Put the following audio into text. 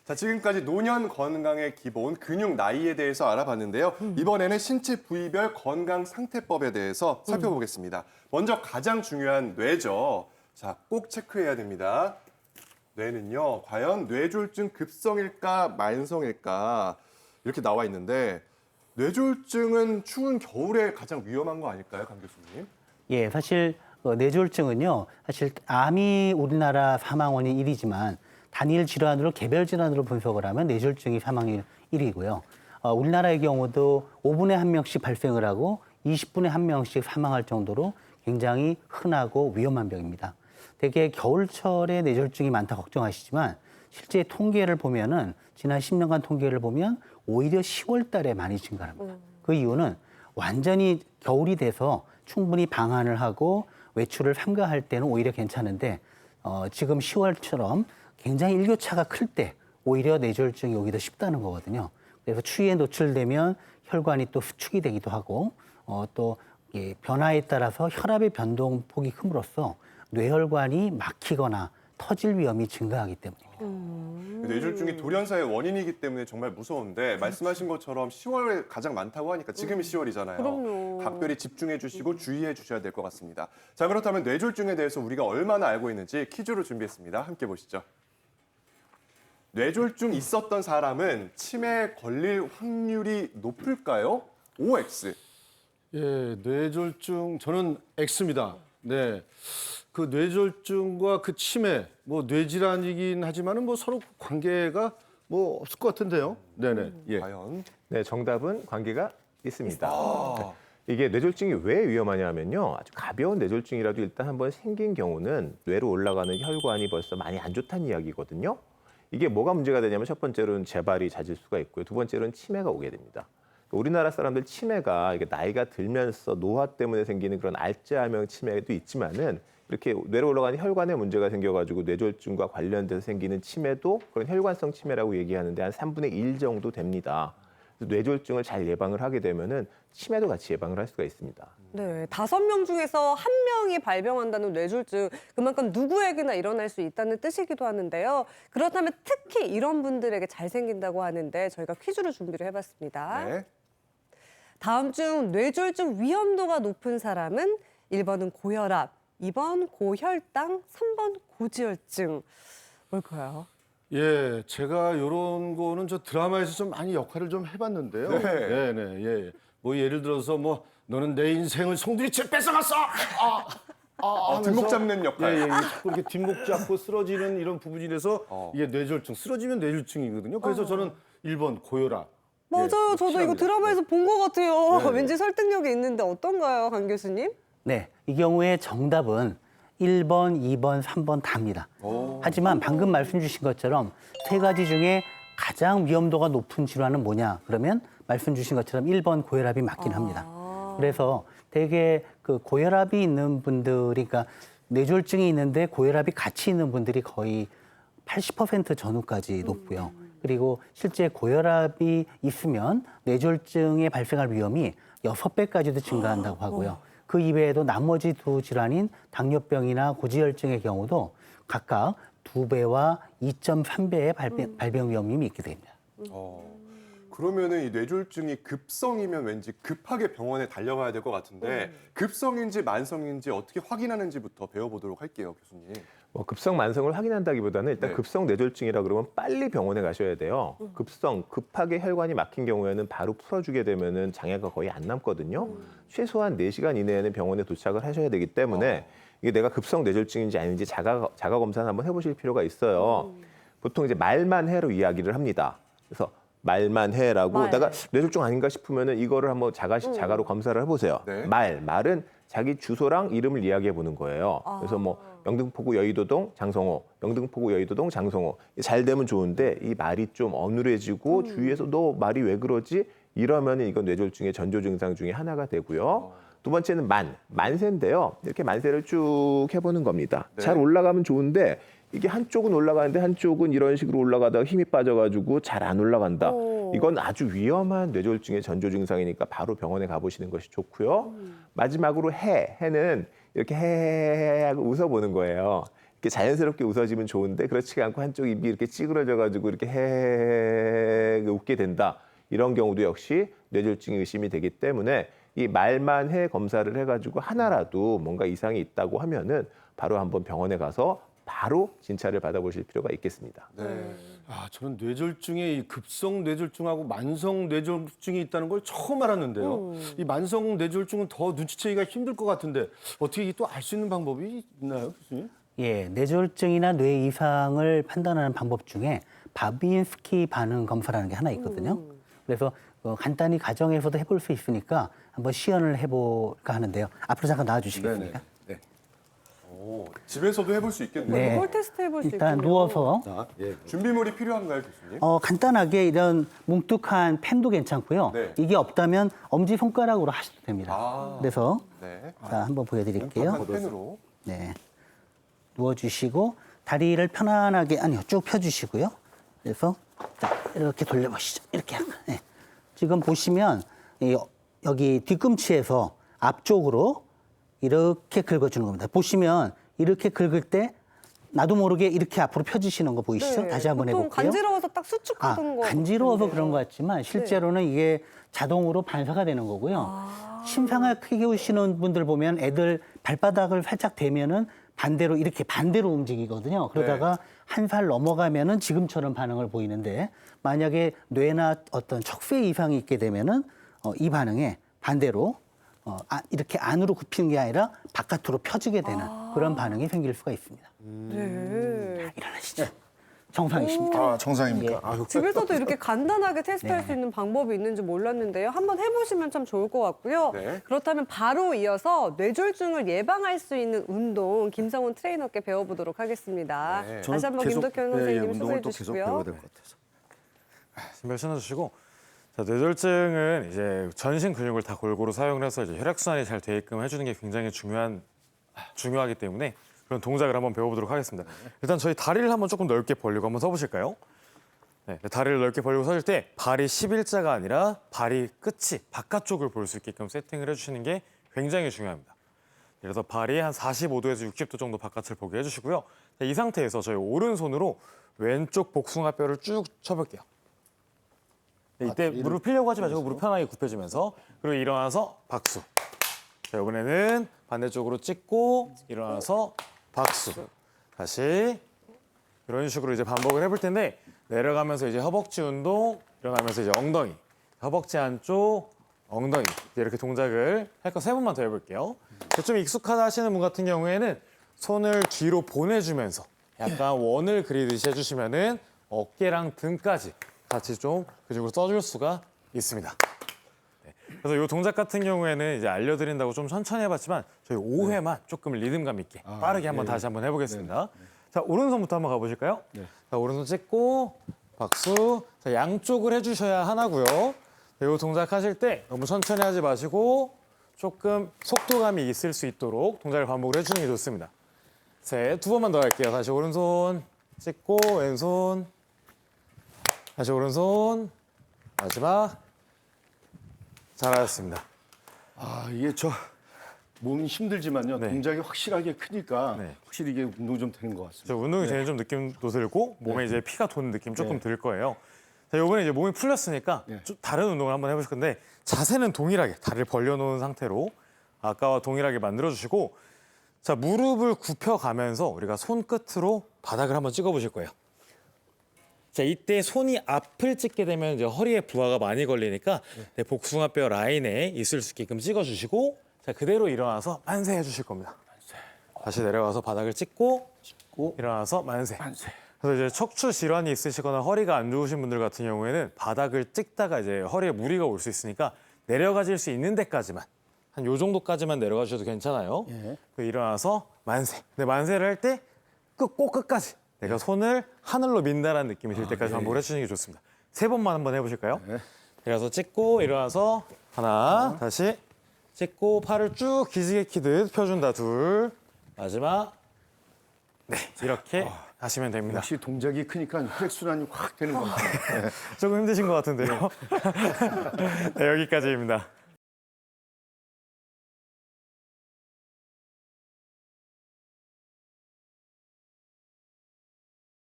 자, 지금까지 노년 건강의 기본 근육 나이에 대해서 알아봤는데요. 이번에는 신체 부위별 건강 상태법에 대해서 살펴보겠습니다. 먼저 가장 중요한 뇌죠. 자, 꼭 체크해야 됩니다. 뇌는요, 과연 뇌졸중 급성일까 만성일까 이렇게 나와 있는데 뇌졸중은 추운 겨울에 가장 위험한 거 아닐까요, 강 교수님? 예, 사실 뇌졸중은요, 사실 암이 우리나라 사망 원인 1위지만 단일 질환으로 개별 질환으로 분석을 하면 뇌졸중이 사망률 1위고요. 우리나라의 경우도 5분에 1명씩 발생을 하고 20분에 1명씩 사망할 정도로 굉장히 흔하고 위험한 병입니다. 되게 겨울철에 뇌졸중이 많다 걱정하시지만 실제 통계를 보면은 지난 10년간 통계를 보면 오히려 10월 달에 많이 증가합니다. 그 이유는 완전히 겨울이 돼서 충분히 방한을 하고 외출을 삼가할 때는 오히려 괜찮은데 지금 10월처럼 굉장히 일교차가 클 때 오히려 뇌졸중이 오기도 쉽다는 거거든요. 그래서 추위에 노출되면 혈관이 또 수축이 되기도 하고 또 변화에 따라서 혈압의 변동폭이 큼으로써 뇌혈관이 막히거나 터질 위험이 증가하기 때문입니다. 뇌졸중이 돌연사의 원인이기 때문에 정말 무서운데 말씀하신 것처럼 10월에 가장 많다고 하니까 지금이 10월이잖아요. 그럼요. 각별히 집중해 주시고 주의해 주셔야 될 것 같습니다. 자, 그렇다면 뇌졸중에 대해서 우리가 얼마나 알고 있는지 퀴즈로 준비했습니다. 함께 보시죠. 뇌졸중 있었던 사람은 치매에 걸릴 확률이 높을까요? OX. 예, 뇌졸중 저는 X입니다. 네. 그 뇌졸중과 그 치매, 뭐 뇌질환이긴 하지만은 뭐 서로 관계가 뭐 없을 것 같은데요. 네네. 예. 과연? 네, 정답은 관계가 있습니다. 아, 이게 뇌졸중이 왜 위험하냐면요. 아주 가벼운 뇌졸중이라도 일단 한번 생긴 경우는 뇌로 올라가는 혈관이 벌써 많이 안 좋다는 이야기거든요. 이게 뭐가 문제가 되냐면 첫 번째로는 재발이 잦을 수가 있고요. 두 번째로는 치매가 오게 됩니다. 우리나라 사람들 치매가 이게 나이가 들면서 노화 때문에 생기는 그런 알츠하이머 치매도 있지만은 이렇게 뇌로 올라가는 혈관에 문제가 생겨가지고 뇌졸중과 관련돼서 생기는 치매도 그런 혈관성 치매라고 얘기하는데 한 3분의 1 정도 됩니다. 그래서 뇌졸중을 잘 예방을 하게 되면은 치매도 같이 예방을 할 수가 있습니다. 네, 5명 중에서 1명이 발병한다는 뇌졸중, 그만큼 누구에게나 일어날 수 있다는 뜻이기도 하는데요. 그렇다면 특히 이런 분들에게 잘 생긴다고 하는데 저희가 퀴즈로 준비를 해봤습니다. 네. 다음 중 뇌졸중 위험도가 높은 사람은 1번은 고혈압, 2번 고혈당, 3번 고지혈증. 뭘까요? 예, 제가 이런 거는 저 드라마에서 좀 많이 역할을 좀 해봤는데요. 네. 네, 예. 뭐 예를 들어서 뭐 너는 내 인생을 송두리째 뺏어갔어. 뒷목 잡는 역할. 예, 예, 자꾸 이렇게 뒷목 잡고 쓰러지는 이런 부분이라서 이게 뇌졸중, 쓰러지면 뇌졸중이거든요. 그래서 저는 1번 고혈압. 맞아요. 예, 저도 이거 확실합니다. 드라마에서 본 것 같아요. 네, 네. 왠지 설득력이 있는데 어떤가요, 강 교수님? 네, 이 경우에 정답은 1번, 2번, 3번 다입니다. 하지만 방금 말씀 주신 것처럼 세 가지 중에 가장 위험도가 높은 질환은 뭐냐? 그러면 말씀 주신 것처럼 1번 고혈압이 맞긴 합니다. 그래서 되게 그 고혈압이 있는 분들이, 그러니까 뇌졸중이 있는데 고혈압이 같이 있는 분들이 거의 80% 전후까지 높고요. 그리고 실제 고혈압이 있으면 뇌졸중에 발생할 위험이 6배까지도 증가한다고 하고요. 그 이외에도 나머지 두 질환인 당뇨병이나 고지혈증의 경우도 각각 2배와 2.3배의 발병 위험이 있게 됩니다. 그러면은 이 뇌졸중이 급성이면 왠지 급하게 병원에 달려가야 될 것 같은데 급성인지 만성인지 어떻게 확인하는지부터 배워보도록 할게요, 교수님. 뭐 급성 만성을 확인한다기보다는 일단 네. 급성 뇌졸중이라 그러면 빨리 병원에 가셔야 돼요. 급성 급하게 혈관이 막힌 경우에는 바로 풀어주게 되면은 장애가 거의 안 남거든요. 최소한 4시간 이내에는 병원에 도착을 하셔야 되기 때문에 이게 내가 급성 뇌졸중인지 아닌지 자가 검사를 한번 해보실 필요가 있어요. 보통 이제 말만 해로 이야기를 합니다. 그래서 말만 해라고 말. 내가 뇌졸중 아닌가 싶으면은 이거를 한번 자가로 검사를 해보세요. 네. 말은 자기 주소랑 이름을 이야기해 보는 거예요. 그래서 뭐 영등포구 여의도동 장성호, 영등포구 여의도동 장성호. 잘 되면 좋은데 이 말이 좀 어눌해지고 주위에서 너 말이 왜 그러지? 이러면 이건 뇌졸중의 전조 증상 중에 하나가 되고요. 두 번째는 만세인데요. 이렇게 만세를 쭉 해보는 겁니다. 네. 잘 올라가면 좋은데 이게 한쪽은 올라가는데 한쪽은 이런 식으로 올라가다가 힘이 빠져가지고 잘 안 올라간다. 이건 아주 위험한 뇌졸중의 전조 증상이니까 바로 병원에 가보시는 것이 좋고요. 마지막으로 해는 이렇게 해 하고 웃어보는 거예요. 이렇게 자연스럽게 웃어지면 좋은데 그렇지가 않고 한쪽 입이 이렇게 찌그러져가지고 이렇게 헤헤헤 웃게 된다. 이런 경우도 역시 뇌졸중이 의심이 되기 때문에 이 말만 해 검사를 해가지고 하나라도 뭔가 이상이 있다고 하면은 바로 한번 병원에 가서 바로 진찰을 받아보실 필요가 있겠습니다. 네. 아, 저는 뇌졸중에 이 급성 뇌졸중하고 만성 뇌졸중이 있다는 걸 처음 알았는데요. 이 만성 뇌졸중은 더 눈치채기가 힘들 것 같은데 어떻게 또 알 수 있는 방법이 있나요, 교수님? 예, 뇌졸중이나 뇌 이상을 판단하는 방법 중에 바빈스키 반응 검사라는 게 하나 있거든요. 그래서 간단히 가정에서도 해볼 수 있으니까 한번 시연을 해볼까 하는데요. 앞으로 잠깐 나와주시겠습니까? 네. 오, 집에서도 해볼 수 있겠네요. 네. 볼 테스트 해볼 수 일단 있군요. 누워서 자, 예. 준비물이 필요한가요, 교수님? 간단하게 이런 뭉툭한 펜도 괜찮고요. 네. 이게 없다면 엄지 손가락으로 하셔도 됩니다. 아. 그래서 네. 자, 한번 보여드릴게요. 한 펜으로. 네, 누워주시고 다리를 편안하게 아니요 쭉 펴주시고요. 그래서 자, 이렇게 돌려보시죠. 이렇게 하면 네. 지금 보시면 여기 뒤꿈치에서 앞쪽으로 이렇게 긁어주는 겁니다. 보시면 이렇게 긁을 때 나도 모르게 이렇게 앞으로 펴주시는 거 보이시죠? 네, 다시 한번 보통 해볼게요. 간지러워서 딱 수축하던 거. 간지러워서 같은데요. 그런 것 같지만 실제로는 이게 자동으로 반사가 되는 거고요. 심상을 키우시는 분들 보면 애들 발바닥을 살짝 대면은 반대로 이렇게 반대로 움직이거든요. 그러다가 한 살 넘어가면은 지금처럼 반응을 보이는데 만약에 뇌나 어떤 척수에 이상이 있게 되면은 이 반응에 반대로 이렇게 안으로 굽히는 게 아니라 바깥으로 펴지게 되는 그런 반응이 생길 수가 있습니다. 네. 일어나시죠. 정상이십니다. 아, 정상입니까? 예. 아유. 집에서도 이렇게 간단하게 테스트할 네. 수 있는 방법이 있는지 몰랐는데요. 한번 해보시면 참 좋을 것 같고요. 네. 그렇다면 바로 이어서 뇌졸중을 예방할 수 있는 운동 김성훈 트레이너께 배워보도록 하겠습니다. 네. 다시 한번 김덕현 선생님 운동을 수고해 또 계속 주시고요. 배워야 될 것 같아서. 신발 신어주시고 자, 뇌졸중은 이제 전신 근육을 다 골고루 사용을 해서 이제 혈액순환이 잘 되게끔 해주는 게 굉장히 중요하기 때문에 그런 동작을 한번 배워보도록 하겠습니다. 일단 저희 다리를 한번 조금 넓게 벌리고 한번 서보실까요? 네, 다리를 넓게 벌리고 설 때 발이 11자가 아니라 발이 끝이 바깥쪽을 볼 수 있게끔 세팅을 해주시는 게 굉장히 중요합니다. 그래서 발이 한 45도에서 60도 정도 바깥을 보게 해주시고요. 자, 이 상태에서 저희 오른손으로 왼쪽 복숭아뼈를 쭉 쳐볼게요. 네, 이때 무릎 펴려고 하지 마시고 무릎 편하게 굽혀주면서 그리고 일어나서 박수. 자, 이번에는 반대쪽으로 찍고 일어나서 박수. 다시 이런 식으로 이제 반복을 해볼 텐데 내려가면서 이제 허벅지 운동, 일어나면서 이제 엉덩이, 허벅지 안쪽, 엉덩이 이렇게 동작을 할 거 3번만 더 해볼게요. 좀 익숙하다 하시는 분 같은 경우에는 손을 뒤로 보내주면서 약간 원을 그리듯이 해주시면은 어깨랑 등까지 같이 좀 근육을 써줄 수가 있습니다. 네. 그래서 이 동작 같은 경우에는 이제 알려드린다고 좀 천천히 해봤지만 저희 5회만 조금 리듬감 있게 빠르게 한번 다시 한번 해보겠습니다. 자, 오른손부터 한번 가보실까요? 자, 오른손 찍고 박수. 자, 양쪽을 해주셔야 하나고요. 이 동작 하실 때 너무 천천히 하지 마시고 조금 속도감이 있을 수 있도록 동작을 반복을 해주는 게 좋습니다. 셋, 2번만 더 할게요. 다시 오른손 찍고 왼손. 다시 오른손. 마지막. 잘하셨습니다. 아, 이게 몸이 힘들지만요. 네. 동작이 확실하게 크니까 네. 확실히 이게 운동 좀 되는 것 같습니다. 저 운동이 되는 좀 느낌도 들고 몸에 이제 피가 도는 느낌 조금 네. 들 거예요. 자, 이번에 이제 몸이 풀렸으니까 네. 좀 다른 운동을 한번 해보실 건데 자세는 동일하게 다리를 벌려놓은 상태로 아까와 동일하게 만들어주시고 자, 무릎을 굽혀가면서 우리가 손끝으로 바닥을 한번 찍어보실 거예요. 자, 이때 손이 앞을 찍게 되면 이제 허리에 부하가 많이 걸리니까 내 복숭아뼈 라인에 있을 수 있게끔 찍어주시고 자, 그대로 일어나서 만세 해주실 겁니다. 다시 내려가서 바닥을 찍고 일어나서 만세. 그래서 이제 척추 질환이 있으시거나 허리가 안 좋으신 분들 같은 경우에는 바닥을 찍다가 이제 허리에 무리가 올 수 있으니까 내려가질 수 있는 데까지만 한 요 정도까지만 내려가 주셔도 괜찮아요. 일어나서 만세. 근데 만세를 할 때 꼭 끝까지 내가 손을 하늘로 민다라는 느낌이 들 때까지 반복을 해주시는 게 좋습니다. 3번만 한번 해보실까요? 내려서 찍고 일어나서 하나, 다시 찍고 팔을 쭉 기지개 키듯 펴준다. 둘, 마지막. 네, 이렇게 하시면 됩니다. 역시 동작이 크니까 혈액순환이 확 되는 것 같아요. 조금 힘드신 것 같은데요. 네, 여기까지입니다.